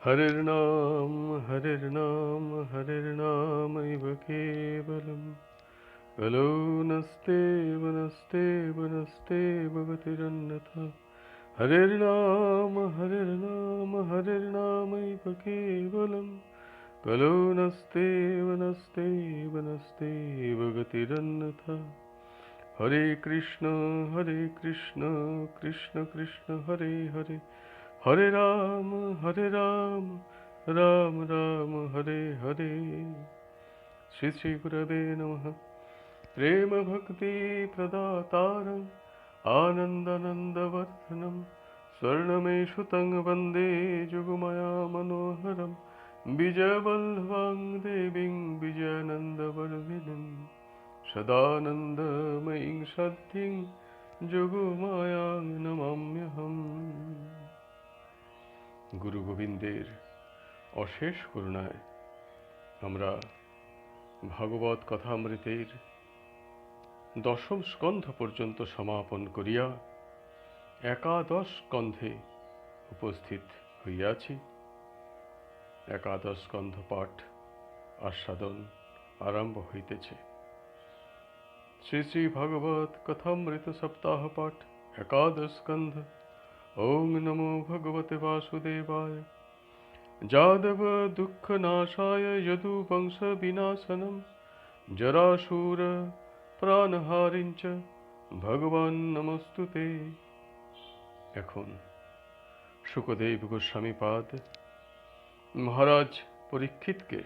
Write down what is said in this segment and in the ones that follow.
हरिर्नाम हरिर्नाम हरिर्नामैव केवलम् कलो नस्तेव नस्तेव नस्तेव गतिरन्यथा हरिर्नाम हरिर्नामैव केवलम् कलो नस्तेव नस्तेव नस्तेव गतिरन्यथा हरे कृष्ण कृष्ण कृष्ण हरे हरे हरे राम राम राम हरे हरे। श्री श्री गुरवे नमः। प्रेम भक्ति प्रदातारम् आनन्दानन्दवर्धनम् स्वर्णमेषु तं वन्दे जुगुमया मनोहरम् विजयवल्लभां देवीं विजयानन्दवर्धिनीं सदानन्दमयीं सद्धिं যোগমায়াং নমাম্যহম। গুরু গোবিন্দের অশেষ করুণায় আমরা ভাগবত কথামৃতের দশম স্কন্ধ পর্যন্ত সমাপন করিয়া একাদশ স্কন্ধে উপস্থিত হইয়াছি। একাদশ স্কন্ধ পাঠ আস্বাদন আরম্ভ হইতেছে। श्री श्री भागवत कथामृत सप्ताह पाठ एकादश स्कंध। ओम नमो भगवते वासुदेवाय। जादव दुख नाशाय यदु वंश विनाशनम जराशूर प्राणहारिंच भगवान नमस्तुते। এখন শুকদেব গোস্বামী পাদ মহারাজ পরীক্ষিতকে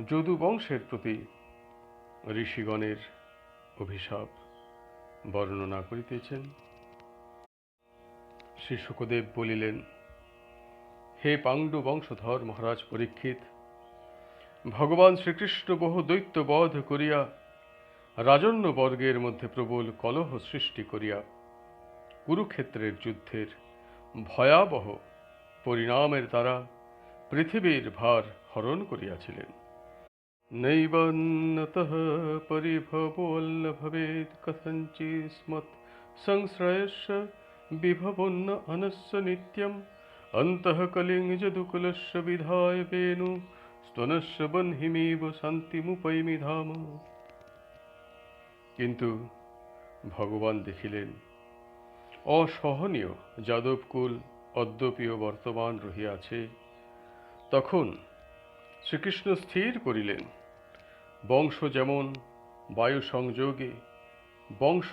যদু বংশের প্রতি ঋষিগণের অভিশাপ বর্ণনা করিতেছেন। শ্রী শুকদেব বলিলেন, হে পাণ্ডু বংশধর মহারাজ পরীক্ষিত, ভগবান শ্রীকৃষ্ণ বহু দৈত্য বধ করিয়া রাজন্য বর্গের মধ্যে প্রবল কলহ সৃষ্টি করিয়া কুরুক্ষেত্রের যুদ্ধের ভয়াবহ পরিণামের দ্বারা পৃথিবীর ভার হরণ করিয়াছিলেন। नैवन्नतः परिभवोऽल्ल भवेत् कथञ्चिस्मत् संश्रयस्य विभवोन्न अनस्य नित्यम् अन्तः कलिङ्गजदुकुलस्य विधाय वेणु स्तनस्य बह्निमिव शान्तिमुपैमि धाम। কিন্তু ভগবান দেখিলেন অসহনীয় যাদবকুল অদ্যপিও বর্তমান রহিয়াছে। তখন শ্রীকৃষ্ণ স্থির করিলেন, বংশ যেমন বায়ু সংযোগে বংশ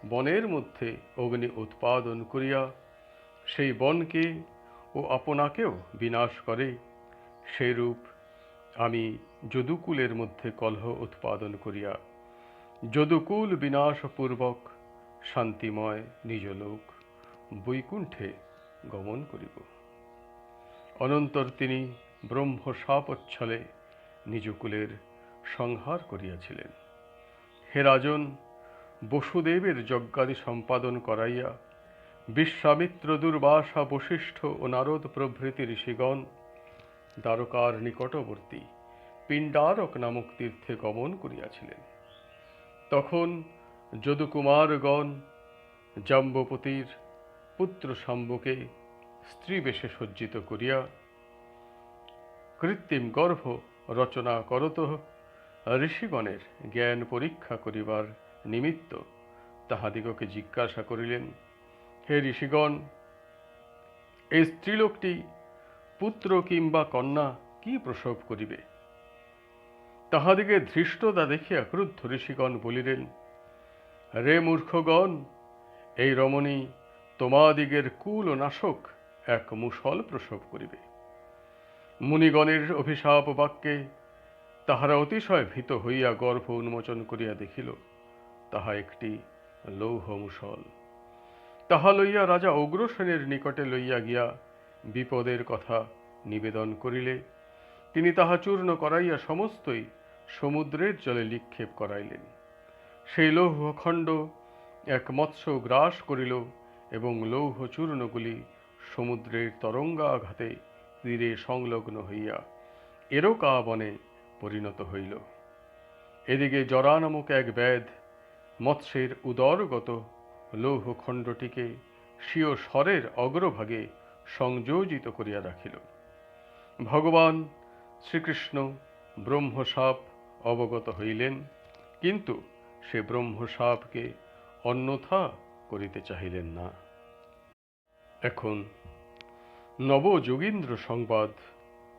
বনের মধ্যে অগ্নি উৎপাদন করিয়া সেই বনকে ও আপনাকেও বিনাশ করে, সেইরূপ আমি যদুকুলের মধ্যে কলহ উৎপাদন করিয়া যদুকুল বিনাশপূর্বক শান্তিময় নিজলোক বৈকুণ্ঠে গমন করিব। অনন্তর তিনি ব্রহ্ম সাপচ্ছলে নিজকুলের সংহার করিয়াছিলেন। হে রাজন, বসুদেবের যজ্ঞাদি সম্পাদন করাইয়া বিশ্বামিত্র, দুর্বাসা, বশিষ্ঠ ও নারদ প্রভৃতি ঋষিগণ দ্বারকার নিকটবর্তী পিণ্ডারক নামক তীর্থে গমন করিয়াছিলেন। তখন যদুকুমারগণ জাম্বপতির পুত্র শাম্বকে স্ত্রী বেশে সজ্জিত করিয়া কৃত্রিম গর্ভ রচনা করত ঋষিগণের জ্ঞান পরীক্ষা করিবার নিমিত্ত তাহাদিগকে জিজ্ঞাসা করিলেন, হে ঋষিগণ, এই স্ত্রীলোকটি পুত্র কিংবা কন্যা কি প্রসব করিবে? তাহাদিগে ধৃষ্টতা দেখিয়া ক্রুদ্ধ ঋষিগণ বলিলেন, রে মূর্খগণ, এই রমণী তোমাদিগের কুল ও নাশক এক মুষল প্রসব করিবে। মুনিগণের অভিশাপ বাক্যে তাহারা অতিশয় ভীত হইয়া গর্ভ উন্মোচন করিয়া দেখিল তাহা একটি লৌহ মুষল। তাহা লইয়া রাজা উগ্রসেনের নিকটে লইয়া গিয়া বিপদের কথা নিবেদন করিলে তিনি তাহা চূর্ণ করাইয়া সমস্তই সমুদ্রের জলে নিক্ষেপ করাইলেন। সেই লৌহখণ্ড এক মৎস্য গ্রাস করিল এবং লৌহ চূর্ণগুলি সমুদ্রের তরঙ্গাঘাতে তীরে সংলগ্ন হইয়া এরকা বনে পরিণত হইল। এদিকে জরা নামক এক ব্যাধ মৎস্যের উদরগত লৌহখণ্ডটিকে স্বীয় স্বরের অগ্রভাগে সংযোজিত করিয়া রাখিল। ভগবান শ্রীকৃষ্ণ ব্রহ্মসাপ অবগত হইলেন, কিন্তু সে ব্রহ্মসাপকে অন্যথা করিতে চাহিলেন না। এখন নবযোগীন্দ্র সংবাদ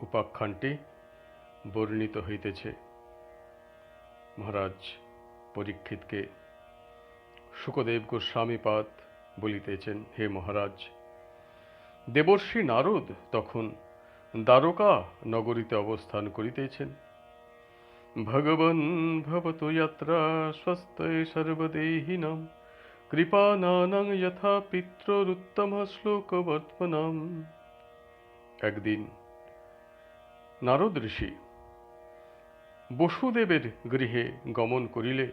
উপাখ্যানটি বর্ণিত হইতেছে। মহারাজ পরীক্ষিতকে শুকদেব গোস্বামীপাদ বলিতেছেন, হে মহারাজ, দেবর্ষি নারদ তখন দ্বারকা নগরীতে অবস্থান করিতেছেন। ভগবন ভবতু যাত্রা স্বস্তয়ে সর্বদেহিনাম কৃপানানাং যথা পিতৃরুত্তম শ্লোকবর্তমানম। একদিন নারদ ঋষি বসুদেবের গৃহে গমন করিলে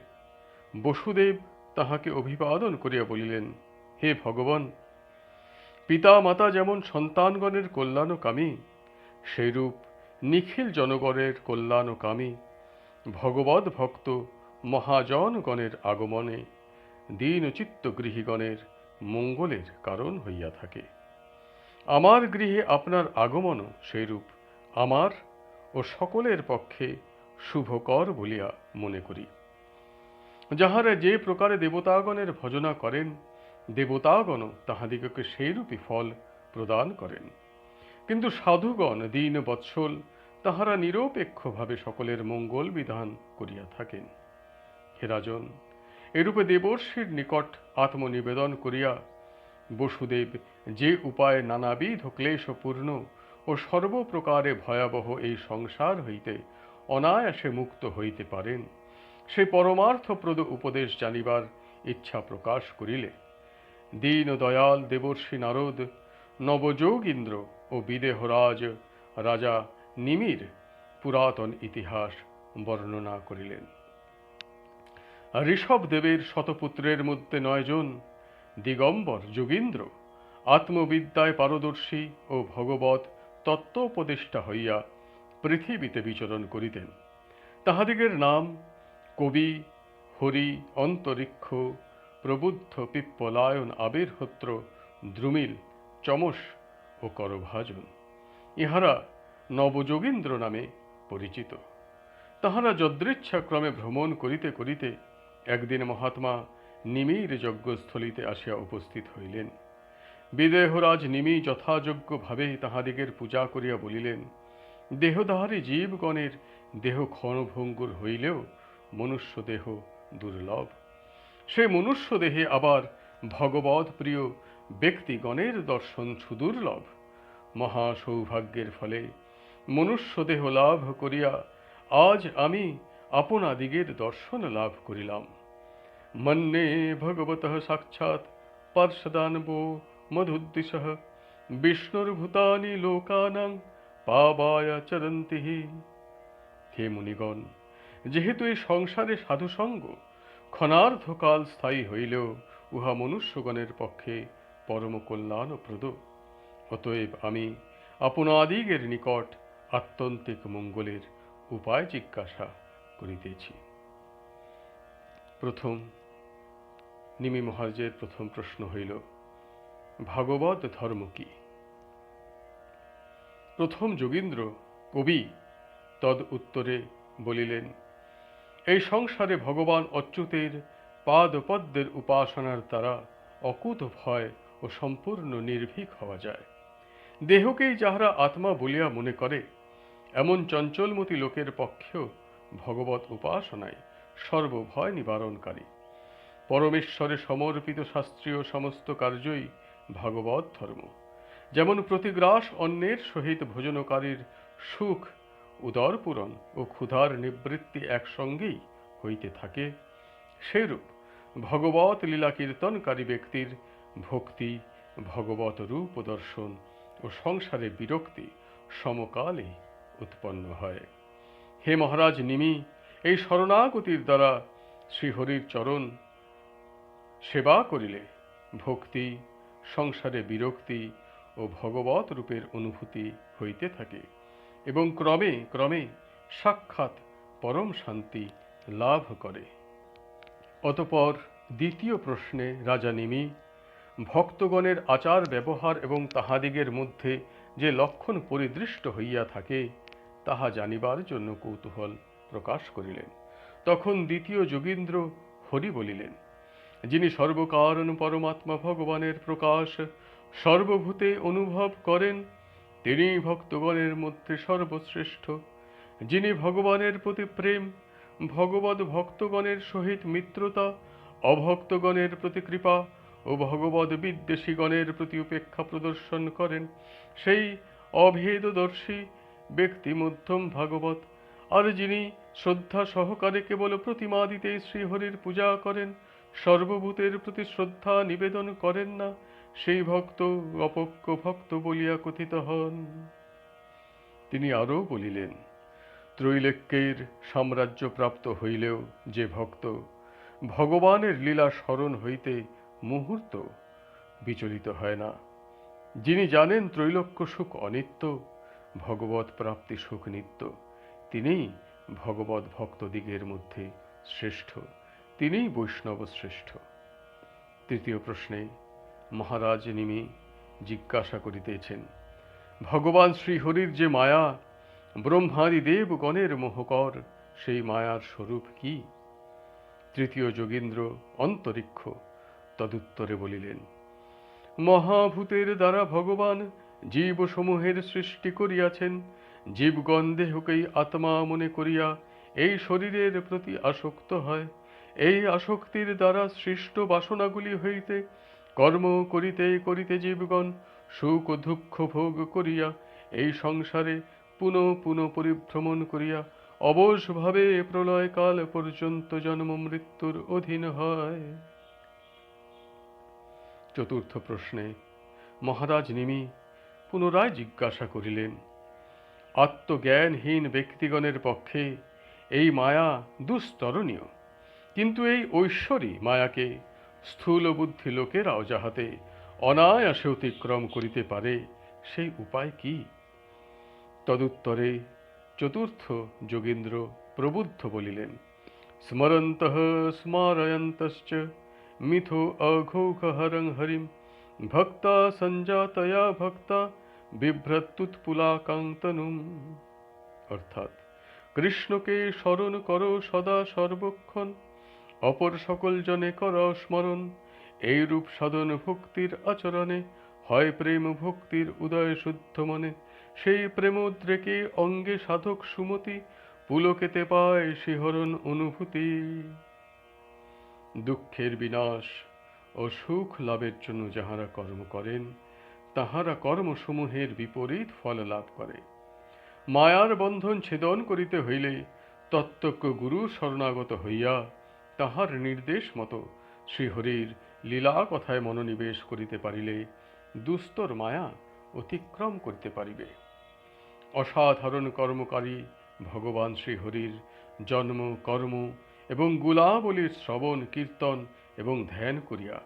বসুদেব তাহাকে অভিবাদন করিয়া বলিলেন, হে ভগবান, পিতা মাতা যেমন সন্তানগণের কল্যাণকামী, সেইরূপ নিখিল জনগণের কল্যাণকামী ভগবদ ভক্ত মহাজনগণের আগমনে দীনচিত্ত গৃহীগণের মঙ্গলের কারণ হইয়া থাকে। আমার গৃহে আপনার আগমনও সেইরূপ আমার ও সকলের পক্ষে শুভকর বলিয়া মনে করি। যাহারা যে প্রকারে দেবতাগণের ভজনা করেন, দেবতাগণ তাহাদিগকে সেইরূপই ফল প্রদান করেন, কিন্তু সাধুগণ দীন বৎসল তাহারা নিরপেক্ষভাবে সকলের মঙ্গল বিধান করিয়া থাকেন। হে রাজন, এরূপে দেবর্ষির নিকট আত্মনিবেদন করিয়া বসুদেব যে উপায়ে নানাবিধ ক্লেশপূর্ণ ও সর্বপ্রকারে ভয়াবহ এই সংসার হইতে অনায়াসে মুক্ত হইতে পারেন, সেই পরমার্থপ্রদ উপদেশ জানিবার ইচ্ছা প্রকাশ করিলে দীন দয়াল দেবর্ষি নারদ নবযোগীন্দ্র ও বিদেহরাজ রাজা নিমির পুরাতন ইতিহাস বর্ণনা করিলেন। ঋষভদেবের শতপুত্রের মধ্যে 9 জন দিগম্বর যোগীন্দ্র আত্মবিদ্যায় পারদর্শী ও ভগবত তত্ত্বোপদেষ্টা হইয়া পৃথিবীতে বিচরণ করিতেন। তাহাদিগের নাম কবি, হরি, অন্তরিক্ষ, প্রবুদ্ধ, পিপ্পলায়ন, আবির্হোত্র, দ্রুমিল, চমস ও করভাজন। ইহারা নবযোগীন্দ্র নামে পরিচিত। তাহারা যদৃচ্ছাক্রমে ভ্রমণ করিতে করিতে একদিন মহাত্মা নিমির যজ্ঞস্থলিতে আসিয়া উপস্থিত হইলেন। বিদেহরাজ নিমি যথাযোগ্যভাবে তাহাদিগের পূজা করিয়া বলিলেন, দেহধারী জীবগণের দেহ ক্ষণভঙ্গুর হইলেও মনুষ্য দেহ দুর্লভ। সে মনুষ্য দেহে আবার ভগবৎ প্রিয় ব্যক্তিগণের দর্শন সুদুর্লভ। মহা সৌভাগ্যের ফলে মনুষ্য দেহ লাভ করিয়া আজ আমি আপনাদিগের দর্শন লাভ করিলাম। মন্যে ভগবতঃ সাক্ষাৎ পার্ষদানবো মধুদ্দিশঃ বিষ্ণুর্ভূতানি লোকানাং পাবায় চরন্তি। হে মুনিগণ, যেহেতু এই সংসারে সাধুসঙ্গ ক্ষণার্ধকাল স্থায়ী হইলেও উহা মনুষ্যগণের পক্ষে পরম কল্যাণপ্রদ, অতএব আমি আপনাদিগের নিকট আত্যন্তিক মঙ্গলের উপায় জিজ্ঞাসা করিতেছি। প্রথম নিমি মহারাজের প্রথম প্রশ্ন হইল, ভাগবত ধর্ম কি? প্রথম যোগীন্দ্র কবি তদ উত্তরে বলিলেন, এই সংসারে ভগবান অচ্যুতের পাদপদ্মের উপাসনার দ্বারা অকুত ভয় ও সম্পূর্ণ নির্ভীক হওয়া যায়। দেহকেই যাহারা আত্মা বলিয়া মনে করে, এমন চঞ্চলমতি লোকের পক্ষেও ভগবত উপাসনায় সর্বভয় নিবারণকারী। পরমেশ্বরে সমর্পিত শাস্ত্রীয় সমস্ত কার্যই ভাগবত ধর্ম। যেমন প্রতিগ্রাস অন্যের সহিত ভোজনকারীর সুখ, উদরপূরণ ও ক্ষুধার নিবৃত্তি একসঙ্গেই হইতে থাকে, সেইরূপ ভগবত লীলা কীর্তনকারী ব্যক্তির ভক্তি, ভগবত রূপ দর্শন ও সংসারে বিরক্তি সমকালে উৎপন্ন হয়। হে মহারাজ নিমি, এই শরণাগতির দ্বারা শ্রীহরির চরণ সেবা করিলে ভক্তি, সংসারে বিরক্তি ও ভগবত রূপের অনুভূতি হইতে থাকে এবং ক্রমে ক্রমে সাক্ষাৎ পরম শান্তি লাভ করে। অতঃপর দ্বিতীয় প্রশ্নে রাজা নিমি ভক্তগণের আচার ব্যবহার এবং তাহাদিগের মধ্যে যে লক্ষণ পরিদৃষ্ট হইয়া থাকে তাহা জানিবার জন্য কৌতূহল প্রকাশ করিলেন। তখন দ্বিতীয় যোগীন্দ্র হরি বলিলেন, যিনি সর্বকারণ পরমাত্মা ভগবানের প্রকাশ সর্বভূতে অনুভব করেন, তিনি ভক্তগণের মধ্যে সর্বশ্রেষ্ঠ। যিনি ভগবানের প্রতি প্রেম, ভগবৎ ভক্তগণের সহিত মিত্রতা, অভক্তগণের প্রতি কৃপা ও ভগবৎ বিদ্বেষীগণের প্রতি উপেক্ষা প্রদর্শন করেন, সেই অভেদদর্শী ব্যক্তি মধ্যম ভাগবত। আর যিনি শ্রদ্ধা সহকারে কেবল প্রতিমাদিতেই শ্রীহরির পূজা করেন, সর্বভূতের প্রতি শ্রদ্ধা নিবেদন করেন না, সেই ভক্ত অপক্ষ ভক্ত বলিয়া কথিত হন। তিনি আরও বলিলেন, ত্রৈলোক্যের সাম্রাজ্য প্রাপ্ত হইলেও যে ভক্ত ভগবানের লীলা স্মরণ হইতে মুহূর্ত বিচলিত হয় না, যিনি জানেন ত্রৈলোক্য সুখ অনিত্য, ভগবৎ প্রাপ্তি সুখ নিত্য, তিনিই ভগবৎ ভক্তদিগের মধ্যে শ্রেষ্ঠ, তিনিই বৈষ্ণব শ্রেষ্ঠ। তৃতীয় প্রশ্নে মহারাজ নিমি জিজ্ঞাসা করিতেছেন, ভগবান শ্রীহরির যে মায়া ব্রহ্মাদি দেবগণের মোহকর, সেই মায়ার স্বরূপ কি? তৃতীয় যোগীন্দ্র অন্তরিক্ষ তদুত্তরে বলিলেন, মহাভূতের দ্বারা ভগবান জীবসমূহের সৃষ্টি করিয়াছেন। জীবগণ দেহকেই আত্মা মনে করিয়া এই শরীরের প্রতি আসক্ত হয়। এই আসক্তির দ্বারা সৃষ্ট বাসনাগুলি হইতে কর্ম করিতে করিতে জীবগণ সুখ ও দুঃখ ভোগ করিয়া এই সংসারে পুনঃ পুনঃ পরিভ্রমণ করিয়া অবশভাবে প্রলয়কাল পর্যন্ত জন্ম মৃত্যুর অধীন হয়। চতুর্থ প্রশ্নে মহারাজ নিমি পুনরায় জিজ্ঞাসা করিলেন, আত্মজ্ঞানহীন ব্যক্তিগণের পক্ষে এই মায়া দুস্তরণীয়, কিন্তু এই ঐশ্বরী মায়াকে স্থূল বুদ্ধি লোকেরাও যাহাতে অনায়াসে অতিক্রম করিতে পারে, সেই উপায় কি? তদুত্তরে চতুর্থ যোগীন্দ্র প্রবুদ্ধ বলিলেন, স্মরন্তঃ স্মারয়ন্তশ্চ মিথো অঘৌঘহরং হরিম ভক্তা সঞ্জাতয়া ভক্তা বিভ্রতুৎপুলাকান্তনুম। অর্থাৎ কৃষ্ণকে স্মরণ করো সদা সর্বক্ষণ, অপর সকল জনে কর স্মরণ। এইরূপ সাধন ভক্তির আচরণে হয় প্রেম ভক্তির উদয় শুদ্ধ মনে, সেই প্রেমোদ্রেকে অঙ্গে সাধক সুমতি পুলকেতে পায় শিহরণ অনুভূতি। দুঃখের বিনাশ ও সুখ লাভের জন্য যাহারা কর্ম করেন, তাহারা কর্মসমূহের বিপরীত ফল লাভ করে। মায়ার বন্ধন ছেদন করিতে হইলে তত্ত্বজ্ঞ গুরু শরণাগত হইয়া তাহার নির্দেশ মতো শ্রীহরির লীলা কথায় মনোনিবেশ করিতে পারিলে দুস্তর মায়া অতিক্রম করিতে পারিবে। অসাধারণ কর্মকারী ভগবান শ্রীহরির জন্ম কর্ম এবং গুণাবলীর শ্রবণ কীর্তন এবং ধ্যান করিয়া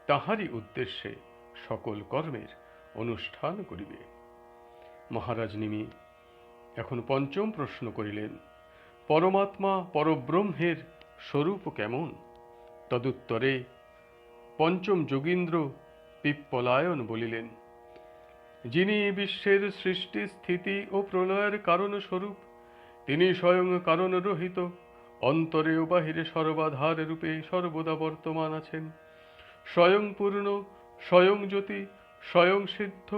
তাহারই উদ্দেশ্যে সকল কর্মের অনুষ্ঠান করিবে। মহারাজ নিমি এখন পঞ্চম প্রশ্ন করিলেন, পরমাত্মা পরব্রহ্মের স্বরূপ কেমন? তদুত্তরে পঞ্চম যোগীন্দ্র পিপ্পলায়ন বলিলেন, যিনি বিশ্বের সৃষ্টি স্থিতি ও প্রলয়ের কারণ স্বরূপ, তিনি স্বয়ং কারণ রহিত, অন্তরে ও বাহিরে সর্বাধার রূপে সর্বদা বর্তমান আছেন। স্বয়ং পূর্ণ, স্বয়ং জ্যোতি, স্বয়ং সিদ্ধ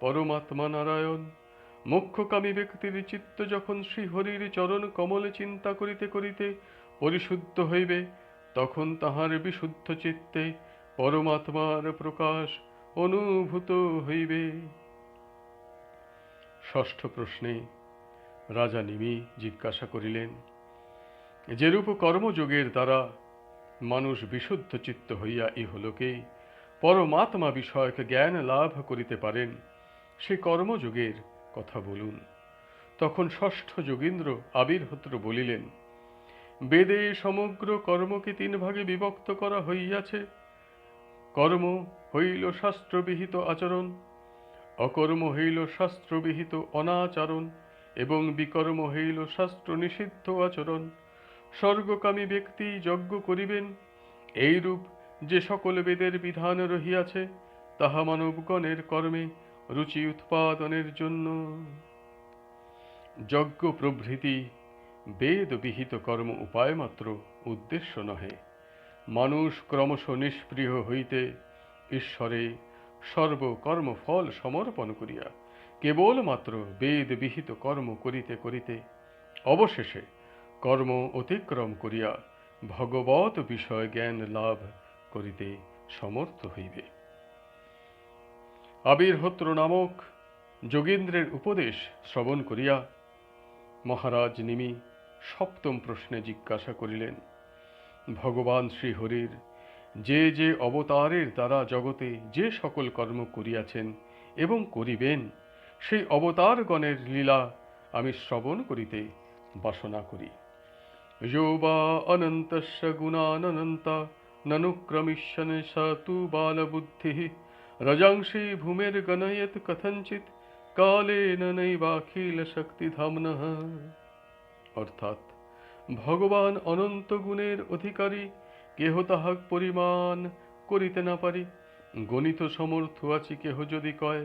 পরমাত্মা নারায়ণ। মোক্ষকামী ব্যক্তির চিত্ত যখন শ্রীহরির চরণ কমলে চিন্তা করিতে করিতে পরিশুদ্ধ হইবে, তখন তাহার বিশুদ্ধ চিত্তে পরমাত্মার প্রকাশ অনুভূত হইবে। ষষ্ঠ প্রশ্নে রাজা নিমি জিজ্ঞাসা করিলেন, যেরূপ কর্মযোগের দ্বারা মানুষ বিশুদ্ধ চিত্ত হইয়া ইহলোকে পরমাত্মা বিষয়ক জ্ঞান লাভ করিতে পারেন, সে কর্মযোগের কথা বলুন। তখন ষষ্ঠ যোগীন্দ্র আবির্হোত্র বলিলেন, বেদে সমগ্র কর্মকে তিন ভাগে বিভক্ত করা হইয়াছে। কর্ম হইল শাস্ত্রবিহিত আচরণ, অকর্ম হইল শাস্ত্রবিহিত অনাচরণ এবং বিকর্ম হইল শাস্ত্র নিষিদ্ধ আচরণ। স্বর্গকামী ব্যক্তি যজ্ঞ করিবেন, এইরূপ যে সকল বেদের বিধান রহিয়াছে তাহা মানবগণের কর্মে রুচি উৎপাদনের জন্য। যজ্ঞ প্রভৃতি বেদ বিহিত কর্ম উপায় মাত্র, উদ্দেশ্য নহে। মানুষ ক্রমশ নিষ্পৃহ হইতে ঈশ্বরে সর্বকর্ম ফল সমর্পণ করিয়া কেবলমাত্র বেদ বিহিত কর্ম করিতে করিতে অবশেষে কর্ম অতিক্রম করিয়া ভগবৎ বিষয় জ্ঞান লাভ করিতে সমর্থ হইবে। আবির্হোত্র নামক যোগীন্দ্রের উপদেশ শ্রবণ করিয়া মহারাজ নিমি সপ্তম প্রশ্নে জিজ্ঞাসা করিলেন, ভগবান শ্রীহরির যে যে অবতারের দ্বারা জগতে যে সকল কর্ম করিয়াছেন এবং করিবেন, সেই অবতারগণের লীলা আমি শ্রবণ করিতে বাসনা করি। যো বা অনন্তস্য গুণানন্তা ননুক্রমিষ্যন স তু বালবুদ্ধিঃ রজাংসি ভূমের গণয়েত কথঞ্চিৎ কালেন নৈবাখিল শক্তিধাম্নঃ। অর্থাৎ ভগবান অনন্ত গুণের অধিকারী, কেহ তাহা পরিমাণ করিতে না পারি। গণিত সমর্থ আছি কেহ যদি কয়,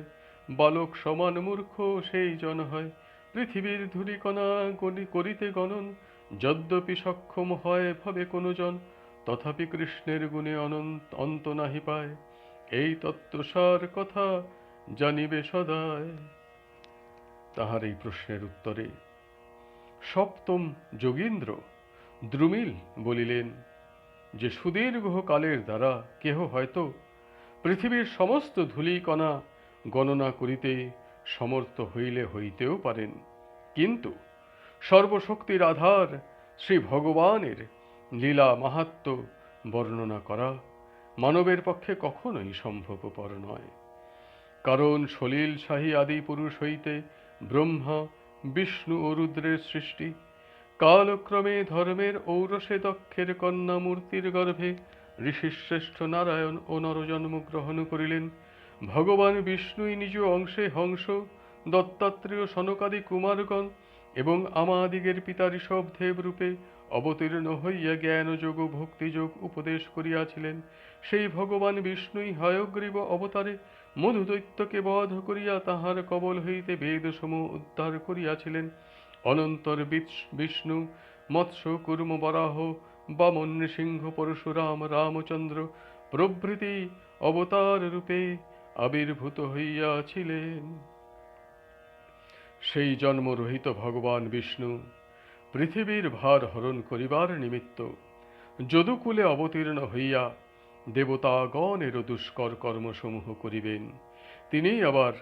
বালক সমান মূর্খ সেই জন হয়। পৃথিবীর ধূলিকণা করিতে গণন যদ্যপি সক্ষম হয় ভাবে কোনো জন, তথাপি কৃষ্ণের গুণে অন্ত নাহি পায়। এই তত্ত্বসার কথা জানিবে সদায়। তাহার এই প্রশ্নের উত্তরে সপ্তম যোগীন্দ্র দ্রুমিল বলিলেন যে সুদীর্ঘ কালের দ্বারা কেহ হয়তো পৃথিবীর সমস্ত ধূলিকণা গণনা করিতে সমর্থ হইলে হইতেও পারেন, কিন্তু সর্বশক্তির আধার শ্রী ভগবানের লীলা মাহাত্ম্য বর্ণনা করা মানবের পক্ষে কখনোই সম্ভবপর নয়। কারণ সলিল শাহী আদি পুরুষ হইতে ব্রহ্মা, বিষ্ণু ও রুদ্রের সৃষ্টি। কালক্রমে ধর্মের ঔরসে দক্ষের কন্যা মূর্তির গর্ভে ঋষিশ্রেষ্ঠ নারায়ণ ও নরজন্ম গ্রহণ করিলেন। ভগবান বিষ্ণুই নিজ অংশে হংস, দত্তাত্রেয়, সনকাদি কুমারগণ এবং আমাদিগের পিতা ঋষভদেব রূপে অবতীর্ণ হইয়া জ্ঞানযোগ ও ভক্তিযোগ উপদেশ করিয়াছিলেন। সেই ভগবান বিষ্ণুই হয়গ্রীব অবতারে মধুদৈত্যকে বধ করিয়া তাহার কবল হইতে বেদসমূহ উদ্ধার করিয়াছিলেন। অনন্তর বিষ্ণু মৎস্য, কুর্ম, বরাহ, বামন, নৃসিংহ, পরশুরাম, রামচন্দ্র প্রভৃতি অবতার রূপে আবির্ভূত হইয়াছিলেন। সেই জন্মরহিত ভগবান বিষ্ণু পৃথিবীর ভার হরণ করিবার নিমিত্ত যদুকুলে অবতীর্ণ হইয়া দেবতাগণের দুষ্কর কর্মসমূহ করিবেন। তিনি আবার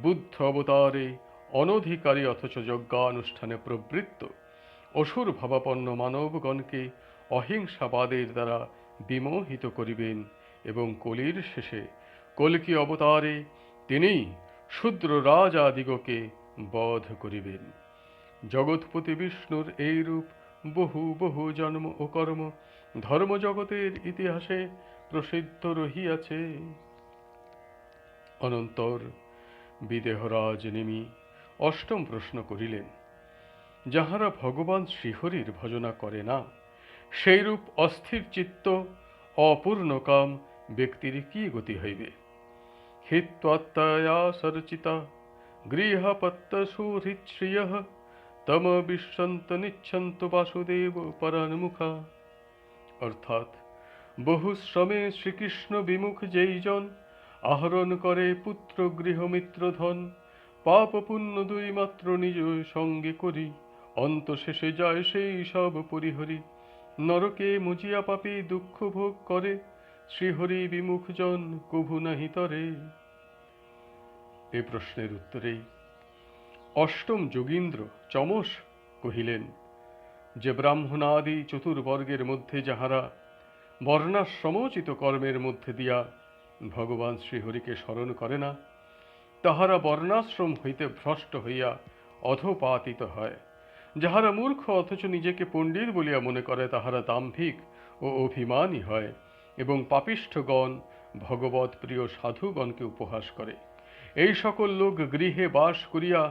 বুদ্ধ অবতারে অনধিকারী অথচ যজ্ঞানুষ্ঠানে প্রবৃত্ত অসুর ভাবাপন্ন মানবগণকে অহিংসাবাদের দ্বারা বিমোহিত করিবেন এবং কলির শেষে কল্কি অবতারে তিনি শূদ্র রাজাদিগকে বধ করিবেন। জগৎপতি বিষ্ণুর এই রূপ বহু বহু জন্ম ও কর্ম ধর্মজগতের ইতিহাসে প্রসিদ্ধ রহিয়াছে। অনন্তর বিদেহরাজ নিমি অষ্টম প্রশ্ন করিলেন, যাহারা ভগবান শ্রীহরির ভজনা করে না, সেইরূপ অস্থির চিত্ত অপূর্ণকাম ব্যক্তির কি গতি হইবে? হিত্বাত্ময়া সরচিতা গৃহপত্যসুহৃচ্ছ্রিয়ঃ তম বিশ্বন্ত নিচ্ছন্ত বাসুদেব পরান্মুখা। অর্থাৎ বহু শ্রমে শ্রীকৃষ্ণ বিমুখ যেইজন আহরণ করে পুত্র গৃহমিত্র ধন, পাপ পুণ্য দুই মাত্র নিজ সঙ্গে করি, অন্ত শেষে যায় সেই সব পরিহরি। নরকে মুজিয়া পাপী দুঃখ ভোগ করে, শ্রীহরি বিমুখ জন কভু নাহি তরে। এ প্রশ্নের উত্তরে অষ্টম যোগীন্দ্র চমস কহিলেন যে ব্রাহ্মণাদি চতুর্বর্গের মধ্যে যাহারা বর্ণাশ্রমোচিত কর্মের মধ্যে দিয়া ভগবান শ্রীহরিকে স্মরণ করে না, তাহারা বর্ণাশ্রম হইতে ভ্রষ্ট হইয়া অধপাতিত হয়। যাহারা মূর্খ অথচ নিজেকে পণ্ডিত বলিয়া মনে করে, তাহারা দাম্ভিক ও অভিমানী হয় এবং পাপিষ্ঠগণ ভগবৎ প্রিয় সাধুগণকে উপহাস করে। এই সকল লোক গৃহে বাস করিয়া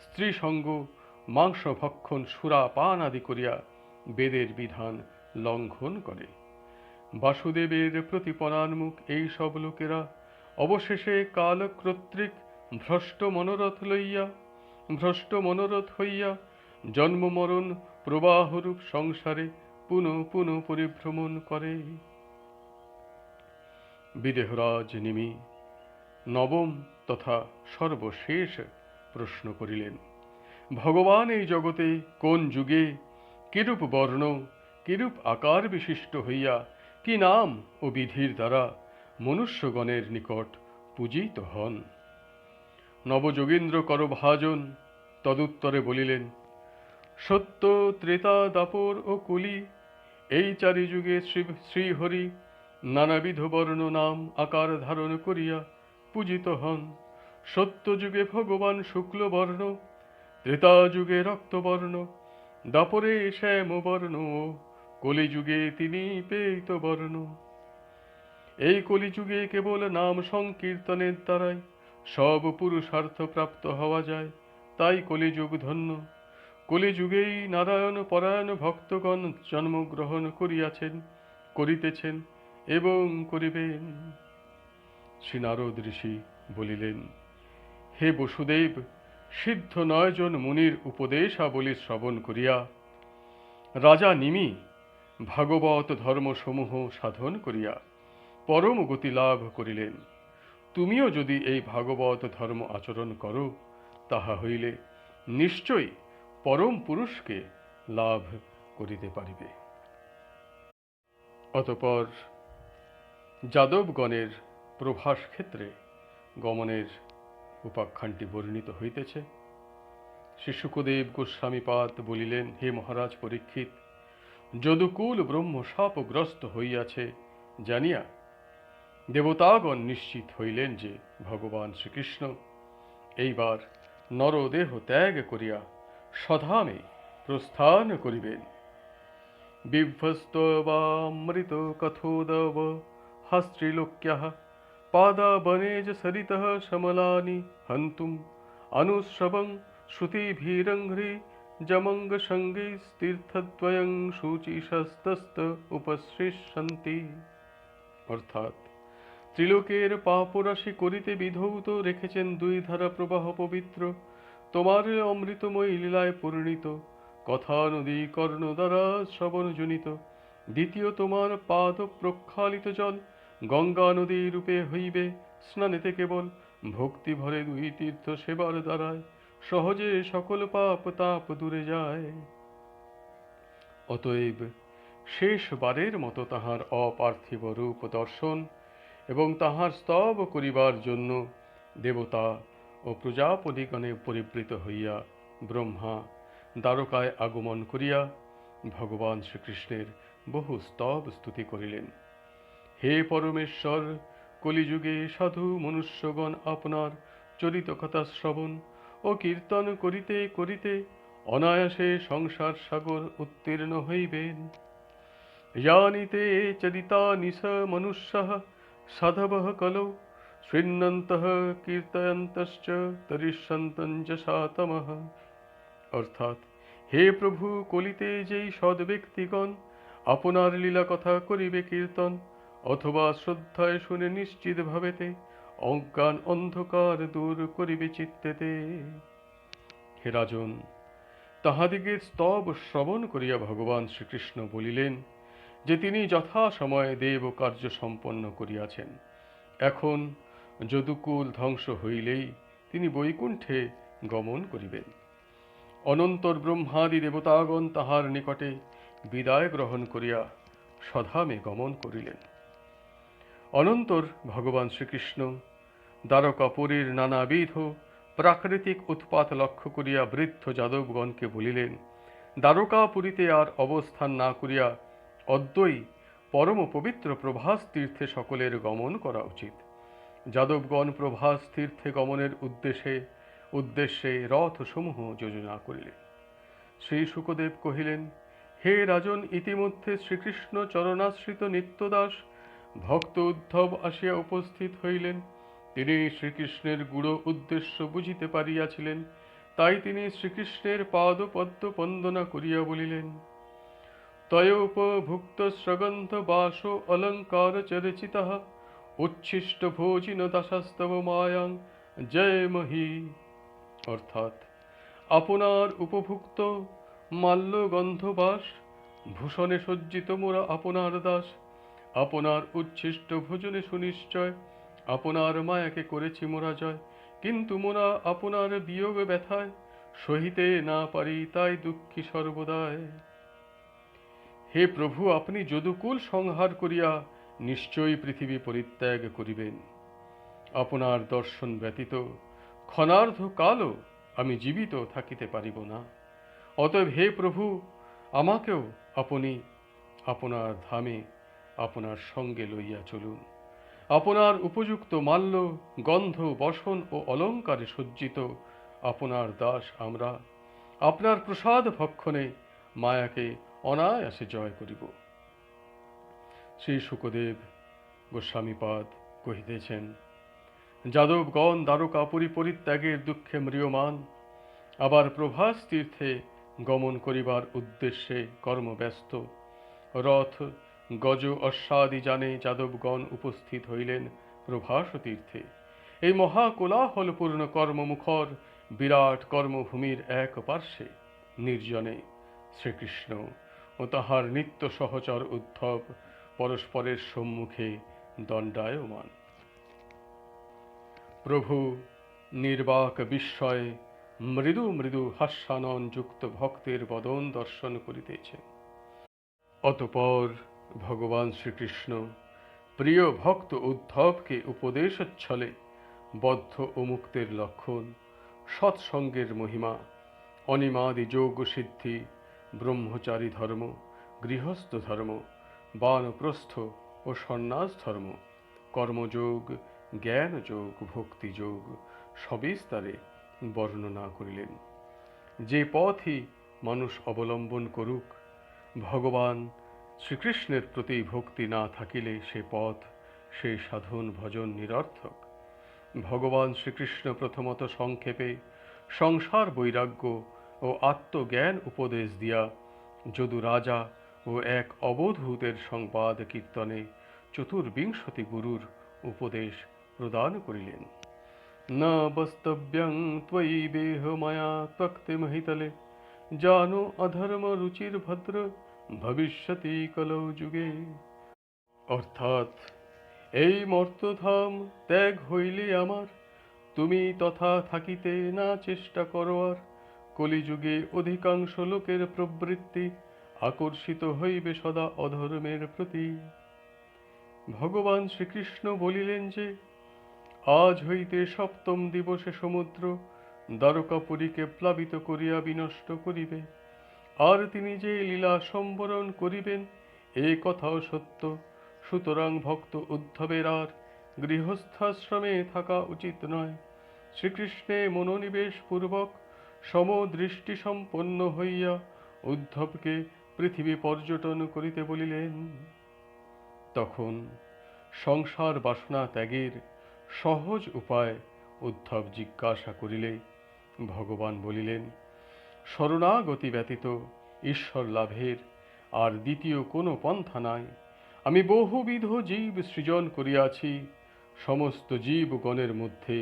স্ত্রী সঙ্গ, মাংস ভক্ষণ, সুরা পান আদি করিয়া বেদের বিধান লঙ্ঘন করে। বাসুদেবের প্রতি পরাণমুখ এই সব লোকেরা অবশেষে কাল কর্তৃক ভ্রষ্ট মনোরথ হইয়া জন্ম মরণ প্রবাহরূপ সংসারে পুনঃ পুনঃ পরিভ্রমণ করে। বিদেহরাজ নিমি নবম তথা সর্বশেষ প্রশ্ন করিলেন, ভগবান এই জগতে কোন যুগে কিরূপ বর্ণ কিরূপ আকার বিশিষ্ট হইয়া কি নাম ও বিধির দ্বারা মনুষ্যগণের নিকট পূজিত হন? নবযোগীন্দ্র করভাজন তদুত্তরে বলিলেন, সত্য ত্রেতা দাপর ও কলি এই চারি যুগে শ্রীহরি নানাবিধ বর্ণ নাম আকার ধারণ করিয়া পূজিত হন। সত্য যুগে ভগবান শুক্ল বর্ণ, ত্রেতা যুগে রক্তবর্ণ, দাপরে শ্যাম বর্ণ, কলিযুগে তিনি পেত বর্ণ। এই কলিযুগে কেবল নাম সংকীর্তনের দ্বারাই সব পুরুষার্থ প্রাপ্ত হওয়া যায়, তাই কলিযুগ ধন্য। কলিযুগেই নারায়ণ পরায়ণ ভক্তগণ জন্মগ্রহণ করিতেছেন এবং করিবেন। শ্রী নারদ ঋষি বলিলেন, হে বসুদেব, সিদ্ধ 9 জন মুনির উপদেশাবলী শ্রবণ করিয়া রাজা নিমি ভাগবত ধর্মসমূহ সাধন করিয়া পরম গতি লাভ করিলেন। তুমিও যদি এই ভাগবত ধর্ম আচরণ করো, তাহা হইলে নিশ্চয়ই পরম পুরুষকে লাভ করিতে পারিবে। অতঃপর যাদবগণের প্রভাস ক্ষেত্রে গমনের উপাখ্যানটি বর্ণিত হইতেছে। শ্রী শুকদেব গোস্বামীপাদ বলিলেন, হে মহারাজ পরীক্ষিত, যদুকুল ব্রহ্ম শাপগ্রস্ত হইয়াছে জানিয়া দেবতাগণ নিশ্চিত হইলেন যে ভগবান শ্রীকৃষ্ণ এইবার নরদেহ ত্যাগ করিয়া স্বধামে প্রস্থান করিবেন। বিভ্রস্তবামৃত কথোদব হস্ত্রিলোক্যঃ পাদাবনেজ সরিতঃ সমলানি হন্তুম অনুশ্রবং শ্রুতিভিরঙ্ঘ্রি জমঙ্গ সঙ্গে তীর্থদ্বয়ং শুচিশস্তস্ত উপসৃষ্যন্তি। অর্থাৎ ত্রিলোকের পাপরাশি করিতে বিধৌত রেখেছেন 2 ধারা প্রবাহ পবিত্র, তোমার অমৃতময়ী লীলায় পরিণীত, কথা নদী কর্ণ দ্বারা শ্রবণ জনিত। দ্বিতীয় তোমার পাদ প্রক্ষালিত জল গঙ্গা নদী রূপে হইবে স্নানেতে কেবল ভক্তি ভরে 2 তীর্থ সেবার দ্বারায় সহজে সকল পাপ তাপ দূরে যায়। অতএব শেষবারের মতো তাহার অপার্থিব রূপ দর্শন এবং তাহার স্তব করিবার জন্য দেবতা ও প্রজাপতিগণে পরিবৃত হইয়া ব্রহ্মা দ্বারকায় আগমন করিয়া ভগবান শ্রীকৃষ্ণের বহু স্তব স্তুতি করিলেন। হে পরমেশ্বর, কলিযুগে সাধু মনুষ্যগণ আপনার চরিত কথা শ্রবণ ও কীর্তন করিতে করিতে অনায়াসে সংসার সাগর উত্তীর্ণ হইবেন। यानिते चरितानि स मनुष्यः साधवः कलौ शृण्वन्तः कीर्तयन्तश्च तरिष्यन्तं যশা তমঃ। অর্থাৎ, হে প্রভু, কলিতে যেই সৎ ব্যক্তিগণ আপনার লীলা কথা করিবে কীর্তন অথবা শ্রদ্ধায় শুনে নিশ্চিত ভাবেতে অজ্ঞান অন্ধকার দূর করিবে চিত্তেতে। হে রাজন, তাহাদিগের স্তব শ্রবণ করিয়া ভগবান শ্রীকৃষ্ণ বলিলেন যে তিনি যথাসময়ে দেব কার্য সম্পন্ন করিয়াছেন। এখন যদুকুল ধ্বংস হইলেই তিনি বৈকুণ্ঠে গমন করিবেন। অনন্তর ব্রহ্মাদি দেবতাগণ তাহার নিকটে বিদায় গ্রহণ করিয়া স্বধামে গমন করিলেন। অনন্তর ভগবান শ্রীকৃষ্ণ দ্বারকাপুরীর নানাবিধ প্রাকৃতিক উৎপাত লক্ষ্য করিয়া বৃদ্ধ যাদবগণকে বলিলেন, দ্বারকাপুরীতে আর অবস্থান না করিয়া অদ্যই পরম পবিত্র প্রভাস তীর্থে সকলের গমন করা উচিত। যাদবগণ প্রভাস তীর্থে গমনের উদ্দেশ্যে রথসমূহ যোজনা করিলেন। শ্রী শুকদেব কহিলেন, হে রাজন, ইতিমধ্যে শ্রীকৃষ্ণ চরণাশ্রিত নিত্যদাস ভক্ত উদ্ধব আসিয়া উপস্থিত হইলেন। তিনি শ্রীকৃষ্ণের গূঢ় উদ্দেশ্য বুঝিতে পারিয়াছিলেন, তাই তিনি শ্রীকৃষ্ণের পাদপদ্ম বন্দনা করিয়া বলিলেন, তয়োপভুক্ত স্রগন্ধ বাসো অলঙ্কার চর্চিতঃ উচ্ছিষ্ট ভোজিন দাসাস্তব মায়াং জয় মহি। অর্থাৎ আপনার উপভুক্ত মাল্য গন্ধবাস ভূষণে সজ্জিত মোরা আপনার দাস, আপনার উচ্ছিষ্ট ভোজনে সুনিশ্চয় আপনার মায়াকে করেছি মোরা জয়। কিন্তু মোরা আপনার বিয়োগ ব্যথায় সহিতে না পারি, তাই দুঃখী সর্বদায়। হে প্রভু, আপনি যদুকুল সংহার করিয়া নিশ্চয়ই পৃথিবী পরিত্যাগ করিবেন। আপনার দর্শন ব্যতীত ক্ষণার্ধ কালও আমি জীবিত থাকিতে পারিব না। অতএব হে প্রভু, আমাকেও আপনি আপনার ধামে আপনার সঙ্গে লইয়া চলুন। আপনার উপযুক্ত মাল্য গন্ধ বসন ও অলঙ্কারে সজ্জিত আপনার দাস আমরা আপনার প্রসাদ ভক্ষণে মায়াকে অনায়াসে জয় করিব। শ্রী শুকদেব গোস্বামীপাদ কহিতেছেন, যাদবগণ দ্বারকাপুরী পরিত্যাগের দুঃখে ম্রিয়মান, আবার প্রভাস তীর্থে গমন করিবার উদ্দেশ্যে কর্মব্যস্ত। রথ গজ অশ্বাদি যানে যাদবগণ উপস্থিত হইলেন প্রভাস তীর্থে। এই মহাকোলাহলপূর্ণ কর্মমুখর বিরাট কর্মভূমির এক পার্শ্বে নির্জনে শ্রীকৃষ্ণ ও তাহার নিত্য সহচর উদ্ধব পরস্পরের সম্মুখে দণ্ডায়মান। প্রভু নির্বাক বিস্ময়ে মৃদু মৃদু হাস্যানন যুক্ত ভক্তের বদন দর্শন করিতেছেন। অতঃপর ভগবান শ্রীকৃষ্ণ প্রিয় ভক্ত উদ্ধবকে উপদেশচ্ছলে বদ্ধ ও মুক্তের লক্ষণ, সৎসঙ্গের মহিমা, অনিমাদি যোগ সিদ্ধি, ব্রহ্মচারী ধর্ম, গৃহস্থ ধর্ম, বানপ্রস্থ ও সন্ন্যাস ধর্ম, কর্মযোগ, জ্ঞানযোগ, ভক্তিযোগ সবিস্তারে বর্ণনা করিলেন। যে পথই মানুষ অবলম্বন করুক, ভগবান শ্রীকৃষ্ণের প্রতি ভক্তি না থাকিলে সে পথ, সেই সাধন ভজন নিরর্থক। ভগবান শ্রীকৃষ্ণ প্রথমত সংক্ষেপে সংসার বৈরাগ্য ও আত্মজ্ঞান উপদেশ দিয়া যদু রাজা ও এক অবধূতের সংবাদ কীর্তনে চতুর্বিংশতি গুরুর উপদেশ প্রদান করিলেন। न बस्तव्यं त्वयि देह मया त्वक्तिमहितले, জানো অধর্ম রুচির ভদ্র ভবিষ্যতি কলৌ যুগে। অর্থাৎ এই মর্তধাম ত্যাগ হইলে আমার, তুমি তথা থাকিতে না চেষ্টা করো আর। কলিযুগে অধিকাংশ লোকের প্রবৃত্তি আকর্ষিত হইবে সদা অধর্মের প্রতি। ভগবান শ্রীকৃষ্ণ বলিলেন যে, আজ হইতে সপ্তম দিবসে সমুদ্র দ্বারকাপুরীকে প্লাবিত করিয়া বিনষ্ট করিবে। আর তিনি যে লীলা সম্বরণ করিবেন, এ কথাও সত্য। সুতরাং ভক্ত উদ্ধবের আর গৃহস্থাশ্রমে থাকা উচিত নয়। শ্রীকৃষ্ণে মনোনিবেশ পূর্বক সমদৃষ্টি সম্পন্ন হইয়া উদ্ধবকে পৃথিবী পর্যটন করিতে বলিলেন। তখন সংসার বাসনা ত্যাগের সহজ উপায় উদ্ধব জিজ্ঞাসা করিলে ভগবান বলিলেন, শরণাগতি ব্যতীত ঈশ্বর লাভের আর দ্বিতীয় কোনো পন্থা নাই। আমি বহুবিধ জীব সৃজন করিয়াছি, সমস্ত জীবগণের মধ্যে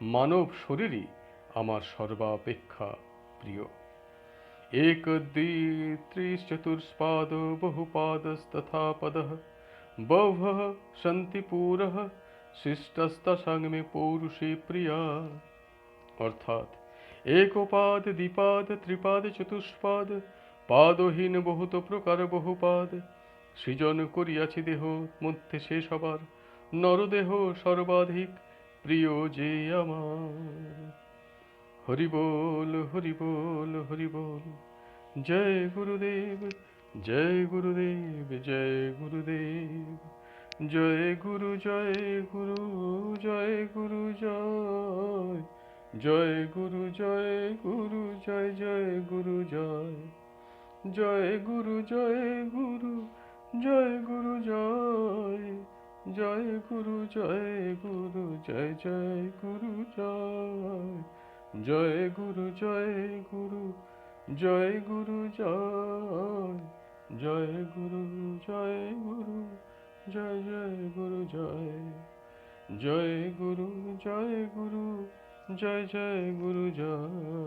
মানব শরীরই আমার সর্বাপেক্ষা প্রিয়। এক দ্বি ত্রিশ্চতুষ্পাদ বহুপাদস্তথা পদঃ বভঃ সন্তি পুরঃ শিষ্টস্তসং মে পৌরুষে প্রিয়া। অর্থাৎ একপাদ দ্বিপাদ ত্রিপাদ চতুষ্পাদ পাদহীন বহুত প্রকার বহুপাদ সৃজন করিয়াছি দেহ মধ্যে সে সবার নরদেহ সর্বাধিক প্রিয় যে আমার। হরি বল হরি বল হরি বল। জয় গুরুদেব জয় গুরুদেব জয় গুরুদেব। জয় গুরু জয় গুরু জয় গুরু জয়। জয় গুরু জয় গুরু জয় জয় গুরু জয়। জয় গুরু জয় গুরু জয় গুরু জয়। জয় গুরু জয় গুরু জয় জয় গুরু জয়। জয় গুরু জয় গুরু জয় গুরু জয়। জয় গুরু, জয় গুরু, জয় জয় গুরু জয়। জয় গুরু, জয় গুরু, জয় জয় গুরু জয়।